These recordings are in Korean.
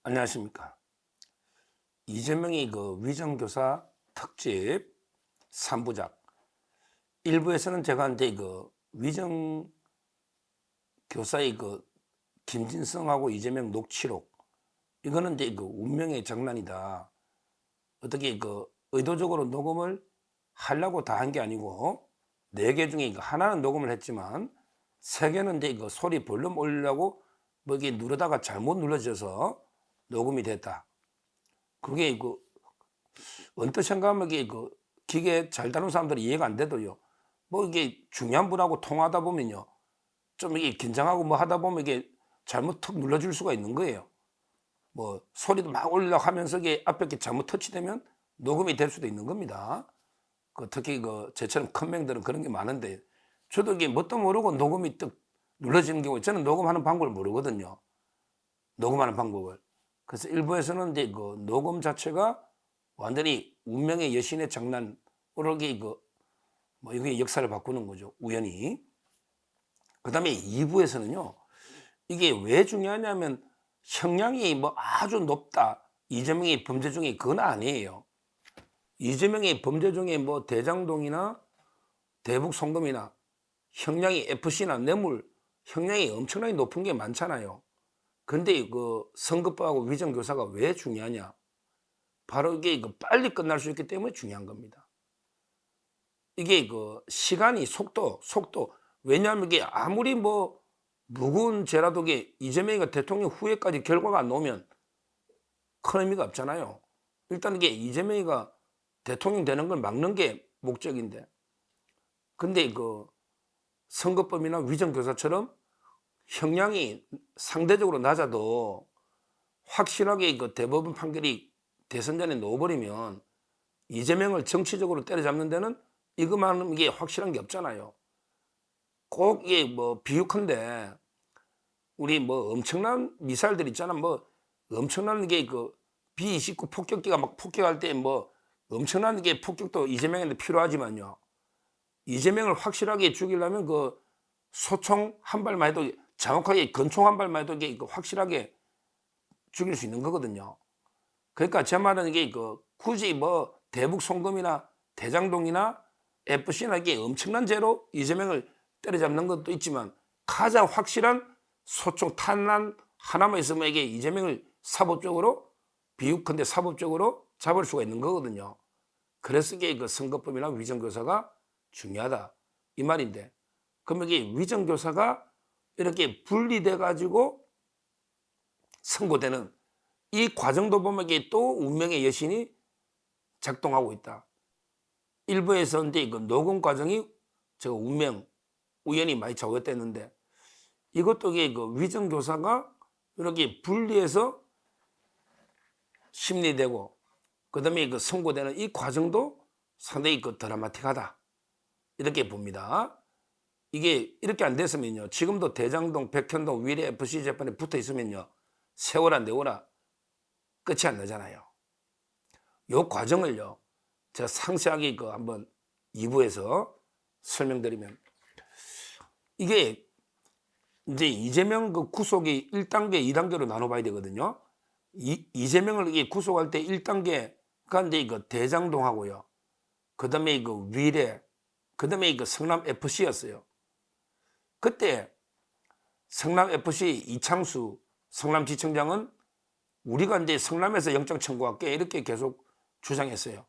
안녕하십니까. 이재명의 그 위정교사 특집 3부작 1부에서는 제가 이제 그 위정교사의 그 김진성하고 이재명 녹취록, 이거는 이제 그 운명의 장난이다. 어떻게 그 의도적으로 녹음을 하려고 다 한 게 아니고 4개 중에 하나는 녹음을 했지만 3개는 이제 그 소리 볼륨 올리려고 뭐 이게 누르다가 잘못 눌러져서 녹음이 됐다. 그게 그 언뜻 생각하면 이게 그 기계 잘 다루는 사람들이 이해가 안 돼도요. 뭐 이게 중요한 분하고 통화하다 보면요, 좀 이게 긴장하고 뭐 하다 보면 이게 잘못 턱 눌러줄 수가 있는 거예요. 뭐 소리도 막 올리려고 하면서 이게 앞에 이렇게 잘못 터치되면 녹음이 될 수도 있는 겁니다. 그 특히 그 저처럼 큰 명들은 그런 게 많은데, 저도 이게 뭣도 모르고 녹음이 딱 눌러지는 경우, 저는 녹음하는 방법을 모르거든요. 녹음하는 방법을. 그래서 일부에서는 이제 그 녹음 자체가 완전히 운명의 여신의 장난으로 이게 뭐 이게 역사를 바꾸는 거죠, 우연히. 그 다음에 2부에서는요, 이게 왜 중요하냐면 형량이 뭐 아주 높다, 이재명의 범죄 중에 그건 아니에요. 이재명의 범죄 중에 뭐 대장동이나 대북 송금이나 형량이 FC나 뇌물 형량이 엄청나게 높은 게 많잖아요. 근데 그 선거법하고 위정교사가 왜 중요하냐? 바로 이게 그 빨리 끝날 수 있기 때문에 중요한 겁니다. 이게 그 시간이 속도. 왜냐하면 이게 아무리 뭐 무거운 죄라도 이게 이재명이가 대통령 후에까지 결과가 안 나오면 큰 의미가 없잖아요. 일단 이게 이재명이가 대통령 되는 걸 막는 게 목적인데, 근데 그 선거법이나 위정교사처럼 형량이 상대적으로 낮아도 확실하게 그 대법원 판결이 대선 전에 넣어버리면 이재명을 정치적으로 때려잡는 데는 이것만은 이게 확실한 게 없잖아요. 꼭 이게 뭐 비유컨대 우리 뭐 엄청난 미사일들 있잖아. 뭐 엄청난 게 그 B-29 폭격기가 막 폭격할 때 뭐 엄청난 게 폭격도 이재명한테 필요하지만요, 이재명을 확실하게 죽이려면 그 소총 한 발만 해도, 정확하게 권총 한 발만 해도 이게 확실하게 죽일 수 있는 거거든요. 그러니까 제 말은 이게 그 굳이 뭐 대북 송금이나 대장동이나 FC나 이게 엄청난 죄로 이재명을 때려잡는 것도 있지만 가장 확실한 소총 탄환 하나만 있으면 이게 이재명을 사법적으로, 비유컨대 사법적으로 잡을 수가 있는 거거든요. 그래서 이게 그 선거법이나 위정교사가 중요하다 이 말인데, 그러면 이게 위정교사가 이렇게 분리돼 가지고 선고되는 이 과정도 보면 이게 또 운명의 여신이 작동하고 있다. 일부에서 이제 그 녹음 과정이 저 운명, 우연히 많이 작용했다는데, 이것도 이게 그 위정교사가 이렇게 분리해서 심리되고 그다음에 그 선고되는 이 과정도 상당히 그 드라마틱하다 이렇게 봅니다. 이게 이렇게 안 됐으면요, 지금도 대장동, 백현동, 위례 FC 재판에 붙어 있으면요, 세월아 내월아 끝이 안 나잖아요. 요 과정을요, 제가 상세하게 그 한번 2부에서 설명드리면, 이게 이제 이재명 그 구속이 1단계, 2단계로 나눠봐야 되거든요. 이재명을 이게 구속할 때 1단계가 이제 그 대장동하고요, 그 다음에 그 위례, 그 다음에 그 성남 FC였어요. 그때 성남 FC 이창수 성남지청장은 우리가 이제 성남에서 영장 청구할게 이렇게 계속 주장했어요.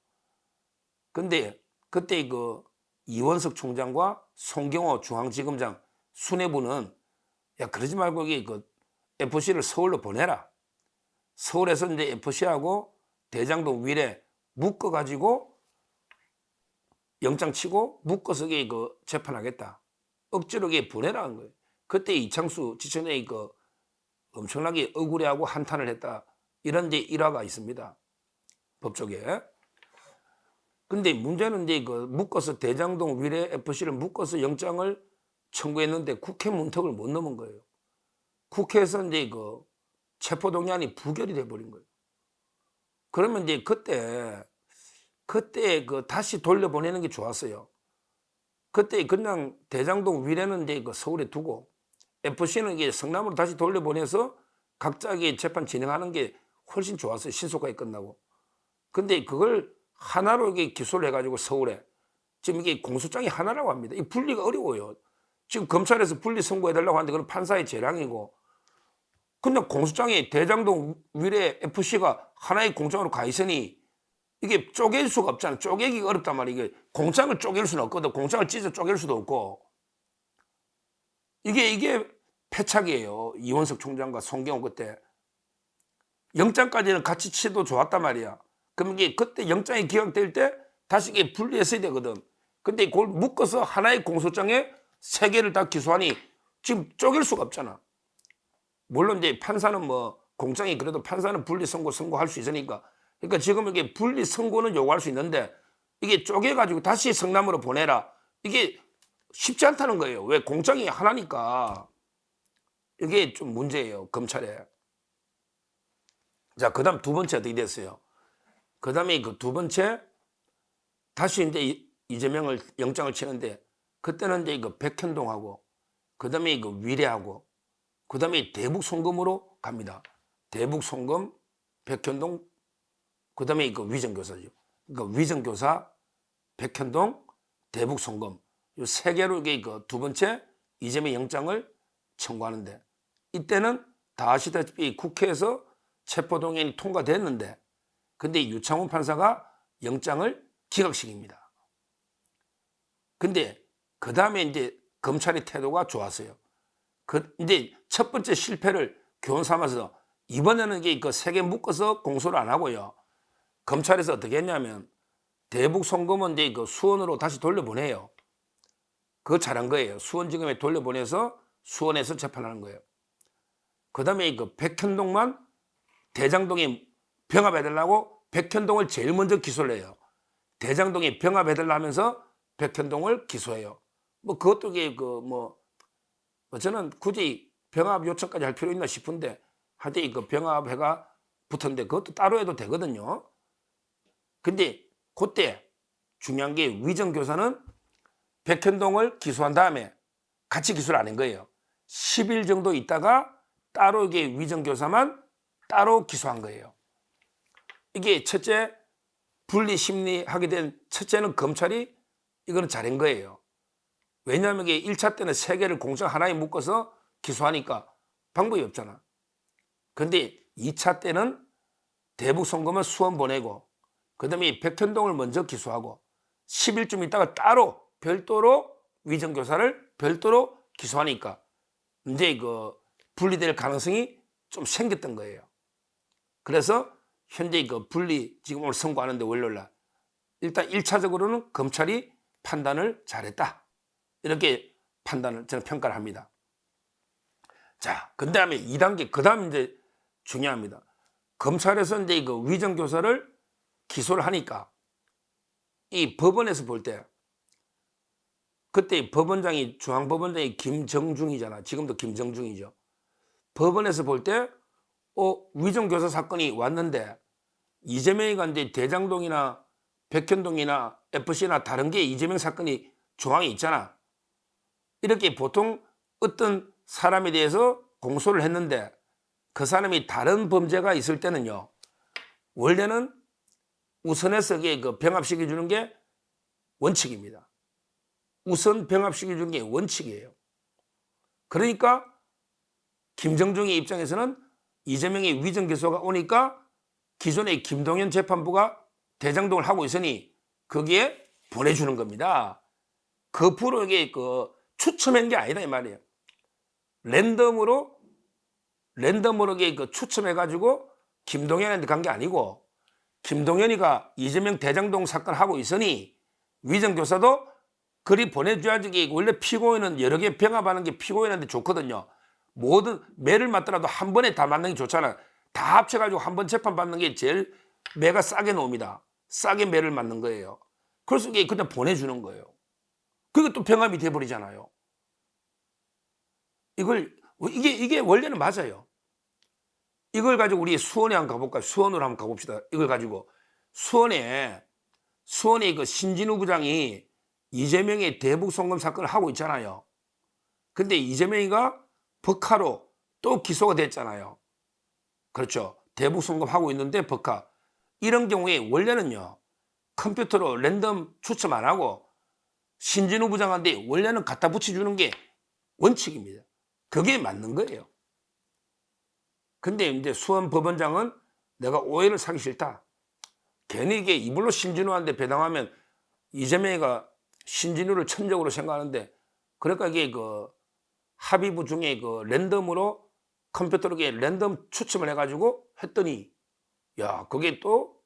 근데 그때 그 이원석 총장과 송경호 중앙지검장 수뇌부는 야, 그러지 말고 이게 그 FC를 서울로 보내라. 서울에서 이제 FC하고 대장동 위례 묶어가지고 영장 치고 묶어서 이게 그 재판하겠다. 억지로 이게 보내라는 거예요. 그때 이창수 지청장이 그 엄청나게 억울해하고 한탄을 했다. 이런 이제 일화가 있습니다, 법조계. 근데 문제는 이제 그 묶어서 대장동 위례 FC를 묶어서 영장을 청구했는데 국회 문턱을 못 넘은 거예요. 국회에서 이제 그 체포동의안이 부결이 돼버린 거예요. 그러면 이제 그때 그 다시 돌려보내는 게 좋았어요. 그때 그냥 대장동 위례는 이제 그 서울에 두고 FC는 이게 성남으로 다시 돌려보내서 각자 재판 진행하는 게 훨씬 좋았어요. 신속하게 끝나고. 근데 그걸 하나로 이게 기소를 해가지고 서울에 지금 이게 공소장이 하나라고 합니다. 이 분리가 어려워요. 지금 검찰에서 분리 선고해달라고 하는데 그건 판사의 재량이고, 근데 공소장에 대장동 위례 FC가 하나의 공장으로 가 있으니 이게 쪼갤 수가 없잖아. 쪼개기가 어렵단 말이야. 이게 공장을 쪼갤 수는 없거든. 공장을 찢어 쪼갤 수도 없고. 이게 패착이에요. 이원석 총장과 송경호 그때. 영장까지는 같이 치도 좋았단 말이야. 그럼 이게 그때 영장이 기각될 때 다시 이게 분리했어야 되거든. 근데 그걸 묶어서 하나의 공소장에 세 개를 다 기소하니 지금 쪼갤 수가 없잖아. 물론 이제 판사는 뭐 공장이 그래도 판사는 분리 선고할 수 있으니까. 그러니까 지금 이게 분리 선고는 요구할 수 있는데 이게 쪼개가지고 다시 성남으로 보내라. 이게 쉽지 않다는 거예요. 왜? 공장이 하나니까. 이게 좀 문제예요. 검찰에. 자, 그 다음 두 번째 어떻게 됐어요? 그 다음에 그 두 번째 다시 이제 이재명을 영장을 치는데 그때는 이제 그 백현동하고 그 다음에 그 위례하고 그 다음에 대북 송금으로 갑니다. 대북 송금, 백현동, 그 다음에 그 위정교사죠. 그러니까 위정교사, 백현동, 대북 송금 이 세 개로 이게 그 두 번째 이재명 영장을 청구하는데 이때는 다 아시다시피 국회에서 체포동의안이 통과됐는데 근데 유창훈 판사가 영장을 기각시킵니다. 근데 그 다음에 이제 검찰의 태도가 좋았어요. 이제 첫 번째 실패를 교훈 삼아서 이번에는 이게 그 세 개 묶어서 공소를 안 하고요. 검찰에서 어떻게 했냐면 대북 송금은 이제 그 수원으로 다시 돌려보내요. 그거 잘한 거예요. 수원지검에 돌려보내서 수원에서 재판하는 거예요. 그 다음에 그 백현동만 대장동에 병합해달라고 백현동을 제일 먼저 기소를 해요. 대장동에 병합해달라 하면서 백현동을 기소해요. 뭐 그것도 이게 저는 굳이 병합 요청까지 할 필요 있나 싶은데 하여튼 그 병합회가 붙었는데 그것도 따로 해도 되거든요. 근데 그때 중요한 게 위정교사는 백현동을 기소한 다음에 같이 기소를 안 한 거예요. 10일 정도 있다가 따로 이게 위정교사만 따로 기소한 거예요. 이게 첫째 분리 심리하게 된 첫째는 검찰이 이거는 잘한 거예요. 왜냐하면 이게 1차 때는 세 개를 공장 하나에 묶어서 기소하니까 방법이 없잖아. 근데 2차 때는 대북 송금은 수원 보내고 그다음에 백현동을 먼저 기소하고 10일쯤 있다가 따로 별도로 위정교사를 별도로 기소하니까 이제 그 분리될 가능성이 좀 생겼던 거예요. 그래서 현재 그 분리 지금 오늘 선고하는데 월요일날 일단 1차적으로는 검찰이 판단을 잘했다. 이렇게 판단을 저는 평가를 합니다. 자, 그 다음에 2단계, 그 다음 이제 중요합니다. 검찰에서 이제 그 위정교사를 기소를 하니까 이 법원에서 볼 때 그때 법원장이 중앙법원장이 김정중이잖아. 지금도 김정중이죠. 법원에서 볼 때 위정교사 사건이 왔는데 이재명이가 이제 대장동이나 백현동이나 FC나 다른 게 이재명 사건이 조항이 있잖아. 이렇게 보통 어떤 사람에 대해서 공소를 했는데 그 사람이 다른 범죄가 있을 때는요. 원래는 우선해서 그 병합시켜 주는 게 원칙입니다. 우선 병합시켜 주는 게 원칙이에요. 그러니까 김정중의 입장에서는 이재명의 위정기소가 오니까 기존의 김동연 재판부가 대장동을 하고 있으니 거기에 보내주는 겁니다. 그 프로에게 그 추첨한 게 아니다 이 말이에요. 랜덤으로 그 추첨해가지고 김동연한테 간 게 아니고 김동연이가 이재명 대장동 사건 하고 있으니 위정교사도 그리 보내줘야지. 원래 피고인은 여러 개 병합하는 게 피고인한테 좋거든요. 모든 매를 맞더라도 한 번에 다 맞는 게 좋잖아. 다 합쳐가지고 한 번 재판 받는 게 제일 매가 싸게 나옵니다. 싸게 매를 맞는 거예요. 그래서 이게 그냥 보내주는 거예요. 그게 또 병합이 돼버리잖아요. 이게 원래는 맞아요. 이걸 가지고 우리 수원에 한번 가볼까요? 수원으로 한번 가봅시다. 이걸 가지고 수원에 그 신진우 부장이 이재명의 대북 송금 사건을 하고 있잖아요. 근데 이재명이가 법카로 또 기소가 됐잖아요. 그렇죠. 대북 송금하고 있는데 법카 이런 경우에 원래는요 컴퓨터로 랜덤 추첨 안 하고 신진우 부장한테 원래는 갖다 붙여주는 게 원칙입니다. 그게 맞는 거예요. 근데 이제 수원 법원장은 내가 오해를 사기 싫다. 괜히 이게 이불로 신진우한테 배당하면 이재명이가 신진우를 천적으로 생각하는데 그러니까 이게 그 합의부 중에 그 랜덤으로 컴퓨터로 랜덤 추첨을 해가지고 했더니 야 그게 또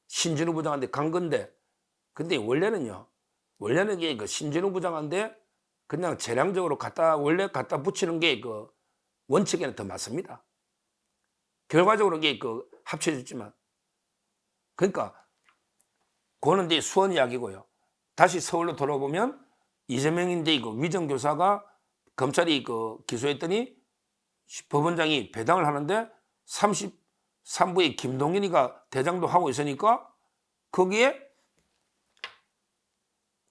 신진우 부장한테 간 건데 근데 원래는 이게 그 신진우 부장한테 그냥 재량적으로 원래 갖다 붙이는 게 그 원칙에는 더 맞습니다. 결과적으로 이게 그 합쳐졌지만 그러니까 그거는 이제 수원 이야기고요. 다시 서울로 돌아보면 이재명인데 그 위정교사가 검찰이 그 기소했더니 법원장이 배당을 하는데 33부에 김동인이가 대장도 하고 있으니까 거기에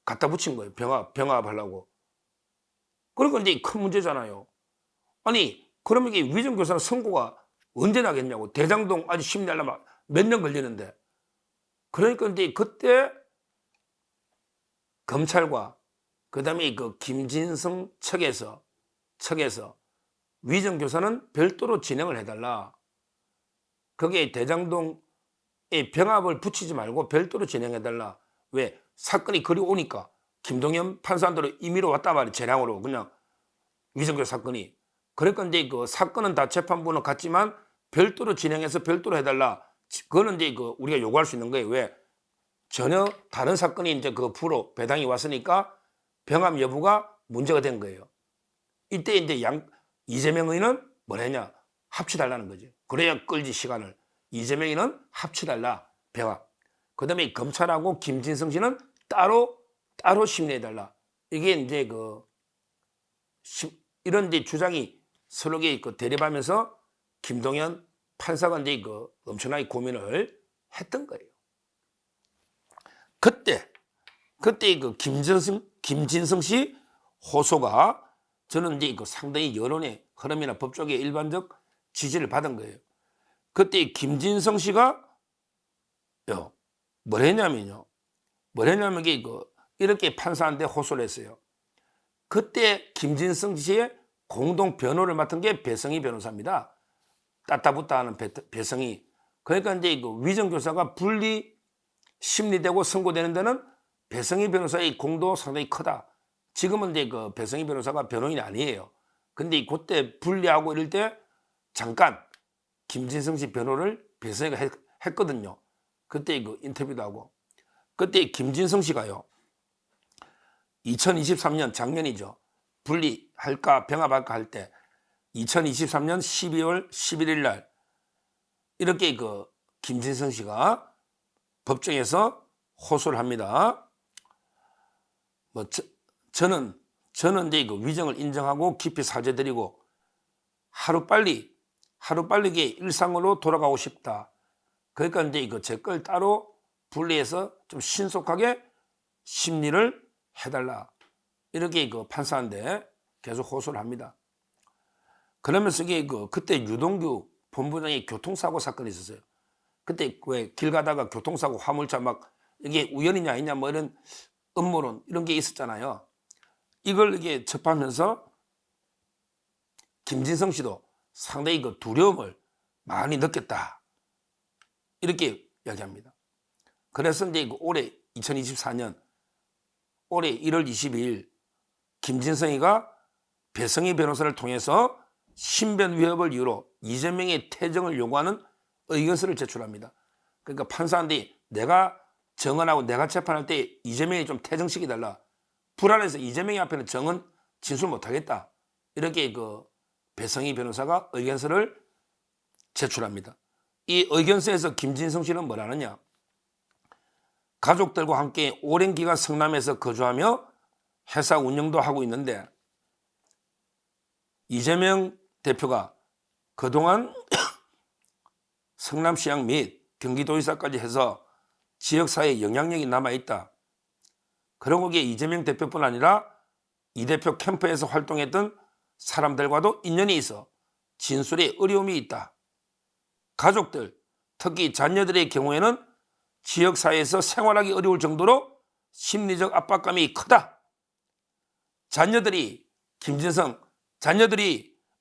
갖다 붙인 거예요. 병합하려고. 그러니까 이제 큰 문제잖아요. 아니 그러면 이게 위정교사는 선고가 언제 나겠냐고. 대장동 아직 심리하려면 몇 년 걸리는데. 그러니까 이제 그때 검찰과 그다음에 그 김진성 측에서 위정교사는 별도로 진행을 해달라. 거기에 대장동에 병합을 붙이지 말고 별도로 진행해달라. 왜? 사건이 그리 오니까 김동연 판사한테로 임의로 왔단 말이에요. 재량으로 그냥 위정교사 사건이. 그러니까 이제 그 사건은 다 재판부는 같지만 별도로 진행해서 별도로 해달라. 그거는 이제 그 우리가 요구할 수 있는 거예요. 왜? 전혀 다른 사건이 이제 그 부로 배당이 왔으니까 병합 여부가 문제가 된 거예요. 이때 이제 이재명 의원은 뭐랬냐? 합치달라는 거죠. 그래야 끌지 시간을. 이재명이는 합치달라. 병합. 그 다음에 검찰하고 김진성 씨는 따로 심리해달라. 이게 이제 이런 이제 주장이 서로 그 대립하면서 김동연 판사가 이제 엄청나게 고민을 했던 거예요. 그때 그 김진성 씨 호소가 저는 이제 상당히 여론의 흐름이나 법조계의 일반적 지지를 받은 거예요. 그때 김진성 씨가 뭘 했냐면 이렇게 판사한테 호소를 했어요. 그때 김진성 씨의 공동 변호를 맡은 게 배성희 변호사입니다. 따따붙다 하는 배성희. 그러니까 이제 위정교사가 분리 심리되고 선고되는 데는 배성희 변호사의 공도 상당히 크다. 지금은 이제 배성희 변호사가 변호인이 아니에요. 근데 그때 분리하고 이럴 때 잠깐 김진성 씨 변호를 배성희가 했거든요. 그때 인터뷰도 하고. 그때 김진성 씨가요. 2023년 작년이죠. 분리할까 병합할까 할 때 2023년 12월 11일 날 이렇게 김진성 씨가 법정에서 호소를 합니다. 저는 이제 위정을 인정하고 깊이 사죄드리고 하루빨리 일상으로 돌아가고 싶다. 그러니까 이제 제 걸 따로 분리해서 좀 신속하게 심리를 해달라. 이렇게 판사한테 계속 호소를 합니다. 그러면서 이게 그때 유동규 본부장이 교통사고 사건이 있었어요. 그때 왜 길 가다가 교통사고 화물차 막 이게 우연이냐 아니냐 뭐 이런 음모론 이런 게 있었잖아요. 이걸 이게 접하면서 김진성 씨도 상당히 두려움을 많이 느꼈다. 이렇게 이야기합니다. 그래서 이제 올해 2024년 올해 1월 22일 김진성이가 배성희 변호사를 통해서 신변 위협을 이유로 이재명의 퇴정을 요구하는 의견서를 제출합니다. 그러니까 판사한테 내가 정언하고 내가 재판할 때 이재명이 좀 퇴정시켜달라. 불안해서 이재명이 앞에는 정언 진술 못하겠다. 이렇게 배성희 변호사가 의견서를 제출합니다. 이 의견서에서 김진성 씨는 뭐라느냐? 가족들과 함께 오랜 기간 성남에서 거주하며 회사 운영도 하고 있는데 이재명 대표가 그동안 성남시장 및 경기도지사까지 해서 지역사회에 영향력이 남아있다. 그런 거기에 이재명 대표뿐 아니라 이 대표 캠프에서 활동했던 사람들과도 인연이 있어 진술에 어려움이 있다. 가족들, 특히 자녀들의 경우에는 지역사회에서 생활하기 어려울 정도로 심리적 압박감이 크다. 자녀들이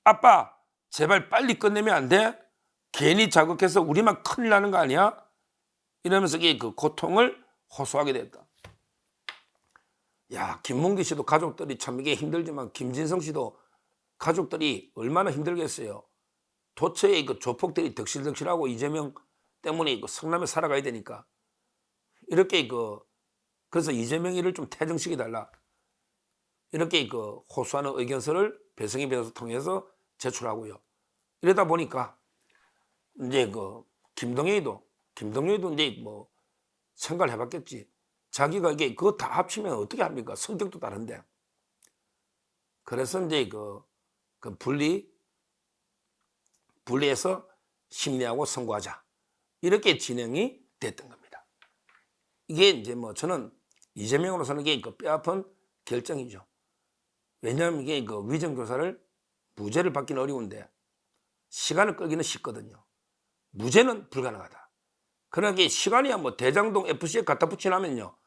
아빠 제발 빨리 끝내면 안 돼? 괜히 자극해서 우리만 큰일 나는 거 아니야? 이러면서 그 고통을 호소하게 됐다. 야, 김문기 씨도 가족들이 참 이게 힘들지만 김진성 씨도 가족들이 얼마나 힘들겠어요. 도처에 그 조폭들이 덕실덕실하고 이재명 때문에 성남에 살아가야 되니까 이렇게 그래서 이재명 일을 좀 퇴정시켜 달라. 이렇게 호소하는 의견서를 배성희 변호사 통해서 제출하고요. 이러다 보니까 이제 김동연이도 이제 뭐 생각을 해봤겠지. 자기가 이게 그거 다 합치면 어떻게 합니까? 성격도 다른데. 그래서 이제 분리해서 심리하고 선고하자. 이렇게 진행이 됐던 겁니다. 이게 이제 뭐 저는 이재명으로서는 이게 뼈아픈 결정이죠. 왜냐하면 이게 위정교사를 무죄를 받기는 어려운데 시간을 끌기는 쉽거든요. 무죄는 불가능하다. 그러나 시간이야 뭐 대장동 FC에 갖다 붙이려면요.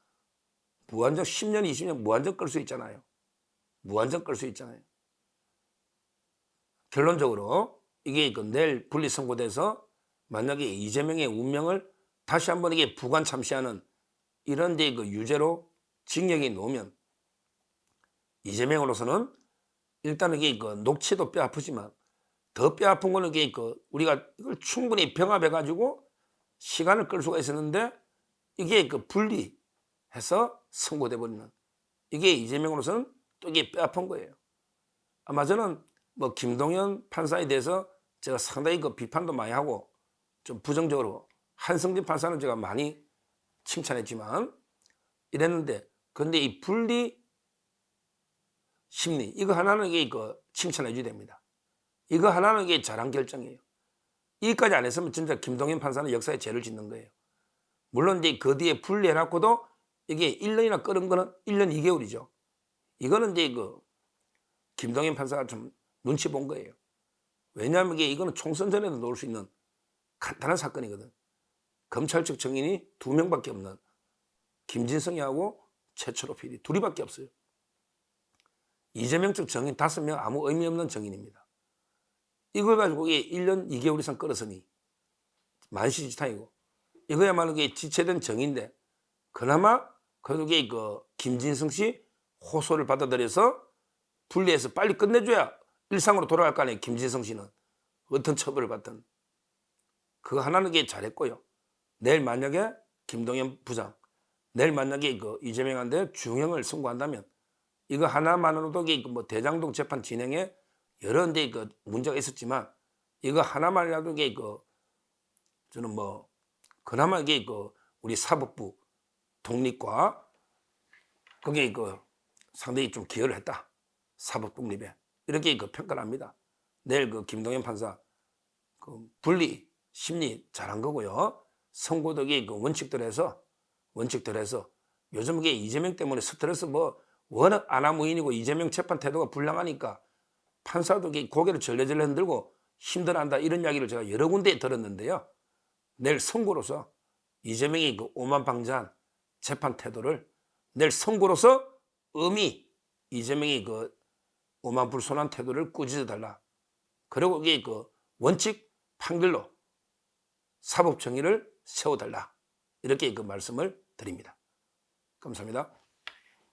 무한정 10년, 20년 무한정 끌 수 있잖아요. 무한정 끌 수 있잖아요. 결론적으로 이게 내일 분리 선고돼서 만약에 이재명의 운명을 다시 한번 이게 부관 참시하는 이런 데 유죄로 징역이 놓으면 이재명으로서는 일단은 이게 녹취도 뼈 아프지만 더 뼈 아픈 거는 이게 우리가 이걸 충분히 병합해 가지고 시간을 끌 수가 있었는데 이게 분리해서 선고돼 버리는 이게 이재명으로서는 또 이게 뼈 아픈 거예요. 아마 저는 뭐 김동연 판사에 대해서 제가 상당히 비판도 많이 하고 좀 부정적으로 한성진 판사는 제가 많이 칭찬했지만 이랬는데 근데 이 분리 심리 이거 하나는 이게 칭찬해 줘야 됩니다. 이거 하나는 이게 잘한 결정이에요. 이까지 안 했으면 진짜 김동연 판사는 역사에 죄를 짓는 거예요. 물론 이제 그 뒤에 분리해놨고도 이게 1년이나 끌은 거는 1년 2개월이죠. 이거는 이제 김동연 판사가 좀 눈치 본 거예요. 왜냐하면 이거는 총선 전에도 놓을 수 있는 간단한 사건이거든. 검찰 측 증인이 2명밖에 없는 김진성이하고 최철호 PD 둘이밖에 없어요. 이재명 측 증인 5명 아무 의미 없는 증인입니다. 이걸 가지고 이게 1년 2개월 이상 끌었으니 만시지탄이고 이거야말로 이게 지체된 정인데 그나마 그게 김진성 씨 호소를 받아들여서 분리해서 빨리 끝내줘야 일상으로 돌아갈 거 아니에요. 김진성 씨는 어떤 처벌을 받든 그거 하나는 게 잘했고요. 내일 만약에 김동연 부장 내일 만약에 이재명한테 중형을 선고한다면 이거 하나만으로도 뭐 대장동 재판 진행에 여러 데 문제가 있었지만 이거 하나만이라도 저는 뭐 그나마 이게 우리 사법부 독립과 그게 상당히 좀 기여를 했다. 사법 독립에 이렇게 평가를 합니다. 내일 김동연 판사 분리 심리 잘한 거고요. 선고덕이 원칙들에서 요즘 이게 이재명 때문에 스트레스 뭐 워낙 아나무인이고 이재명 재판 태도가 불량하니까 판사도 고개를 절레절레 흔들고 힘들어한다 이런 이야기를 제가 여러 군데에 들었는데요. 내일 선고로서 이재명이 오만방자한 재판 태도를 내일 선고로서 이재명이 오만불손한 태도를 꾸짖어달라. 그리고 이게 원칙 판결로 사법 정의를 세워달라. 이렇게 말씀을 드립니다. 감사합니다.